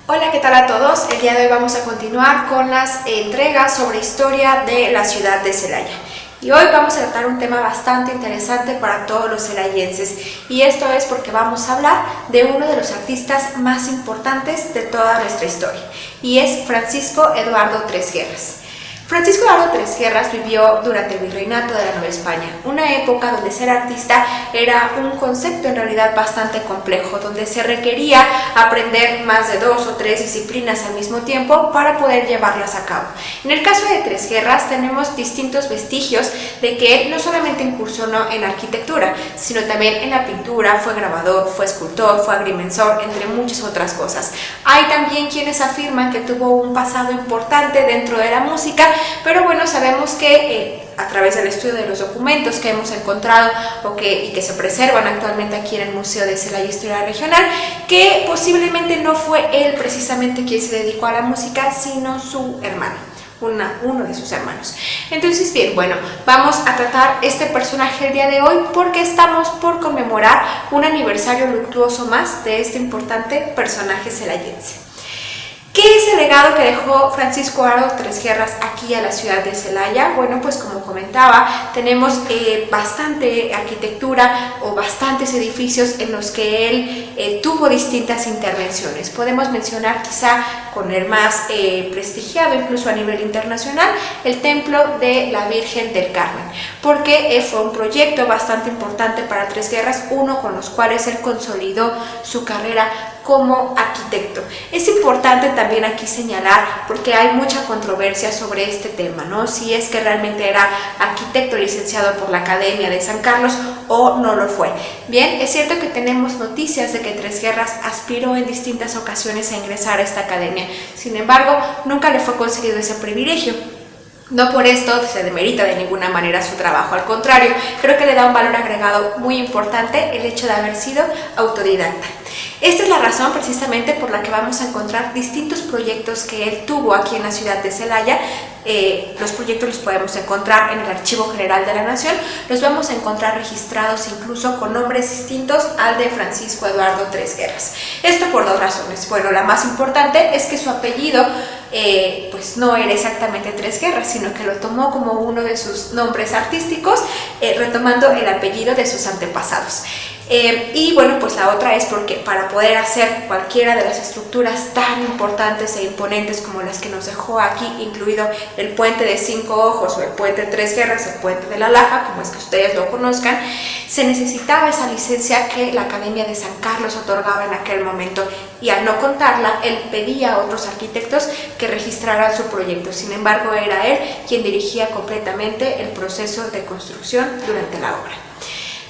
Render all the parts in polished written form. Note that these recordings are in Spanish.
Hola, ¿qué tal a todos? El día de hoy vamos a continuar con las entregas sobre historia de la ciudad de Celaya. Y hoy vamos a tratar un tema bastante interesante para todos los celayenses. Y esto es porque vamos a hablar de uno de los artistas más importantes de toda nuestra historia. Y es Francisco Eduardo Tresguerras. Francisco Eduardo Tresguerras vivió durante el virreinato de la Nueva España, una época donde ser artista era un concepto en realidad bastante complejo, donde se requería aprender más de 2 o 3 disciplinas al mismo tiempo para poder llevarlas a cabo. En el caso de Tresguerras tenemos distintos vestigios de que él no solamente incursionó en arquitectura, sino también en la pintura, fue grabador, fue escultor, fue agrimensor, entre muchas otras cosas. Hay también quienes afirman que tuvo un pasado importante dentro de la música, pero bueno, sabemos que a través del estudio de los documentos que hemos encontrado y que se preservan actualmente aquí en el Museo de Celaya Historia Regional, que posiblemente no fue él precisamente quien se dedicó a la música, sino su hermano. Uno de sus hermanos. Entonces, bien, bueno, vamos a tratar este personaje el día de hoy porque estamos por conmemorar un aniversario luctuoso más de este importante personaje celayense. ¿Qué es el legado que dejó Francisco Eduardo Tresguerras aquí a la ciudad de Celaya? Bueno, pues como comentaba, tenemos bastante arquitectura o bastantes edificios en los que él tuvo distintas intervenciones. Podemos mencionar quizá con el más prestigiado, incluso a nivel internacional, el Templo de la Virgen del Carmen, porque fue un proyecto bastante importante para Tresguerras, uno con los cuales él consolidó su carrera como arquitecto. Es importante también aquí señalar, porque hay mucha controversia sobre este tema, ¿no? Si es que realmente era arquitecto licenciado por la Academia de San Carlos o no lo fue. Bien, es cierto que tenemos noticias de que Tresguerras aspiró en distintas ocasiones a ingresar a esta academia, sin embargo, nunca le fue concedido ese privilegio. No por esto se demerita de ninguna manera su trabajo, al contrario, creo que le da un valor agregado muy importante el hecho de haber sido autodidacta. Esta es la razón precisamente por la que vamos a encontrar distintos proyectos que él tuvo aquí en la ciudad de Celaya. Los proyectos los podemos encontrar en el Archivo General de la Nación, los vamos a encontrar registrados incluso con nombres distintos al de Francisco Eduardo Tresguerras. Esto por dos razones. Bueno, la más importante es que su apellido pues no era exactamente Tresguerras, sino que lo tomó como uno de sus nombres artísticos, retomando el apellido de sus antepasados. Y bueno, pues la otra es porque para poder hacer cualquiera de las estructuras tan importantes e imponentes como las que nos dejó aquí, incluido el puente de 5 ojos o el puente de Tresguerras, el puente de la Laja, como es que ustedes lo conozcan, se necesitaba esa licencia que la Academia de San Carlos otorgaba en aquel momento, y al no contarla, él pedía a otros arquitectos que registraran su proyecto. Sin embargo, era él quien dirigía completamente el proceso de construcción durante la obra.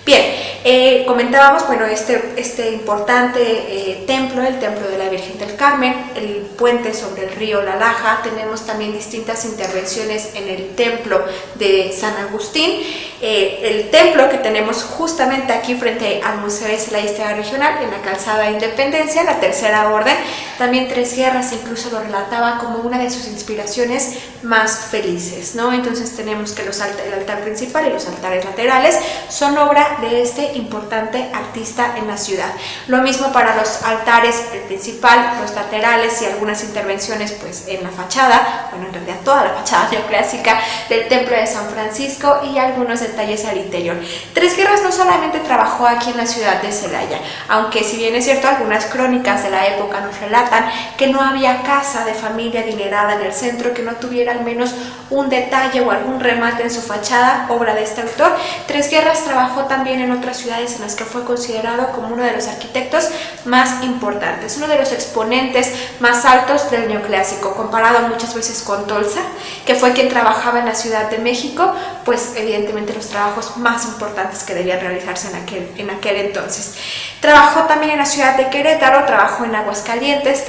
Bien, comentábamos, bueno, este importante templo, el Templo de la Virgen del Carmen, el puente sobre el río La Laja. Tenemos también distintas intervenciones en el templo de San Agustín, el templo que tenemos justamente aquí frente al Museo de Celaya Historia Regional, en la calzada Independencia, la Tercera Orden. También Tresguerras incluso lo relataba como una de sus inspiraciones más felices, ¿no? Entonces tenemos que el altar principal y los altares laterales son obra de este importante artista en la ciudad. Lo mismo para los altares, el principal, los laterales y algunas intervenciones pues en la fachada, bueno, en realidad toda la fachada neoclásica del Templo de San Francisco y algunos detalles al interior. Tresguerras no solamente trabajó aquí en la ciudad de Celaya, aunque si bien es cierto, algunas crónicas de la época nos relatan que no había casa de familia adinerada en el centro que no tuviera al menos un detalle o algún remate en su fachada, obra de este autor. Tresguerras trabajó también en otras ciudades en las que fue considerado como uno de los arquitectos más importantes, uno de los exponentes más altos del neoclásico, comparado muchas veces con Tolsa, que fue quien trabajaba en la Ciudad de México, pues evidentemente los trabajos más importantes que debían realizarse en aquel entonces. Trabajó también en la ciudad de Querétaro, trabajó en Aguascalientes,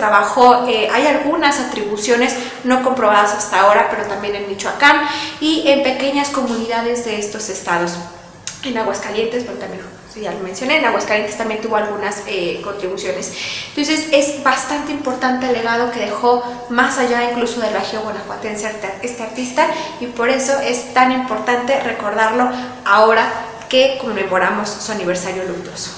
hay algunas atribuciones no comprobadas hasta ahora, pero también en Michoacán y en pequeñas comunidades de estos estados. En Aguascalientes, pero también, sí, ya lo mencioné, en Aguascalientes también tuvo algunas contribuciones. Entonces es bastante importante el legado que dejó más allá incluso del Bajío guanajuatense este artista, y por eso es tan importante recordarlo ahora que conmemoramos su aniversario luctuoso.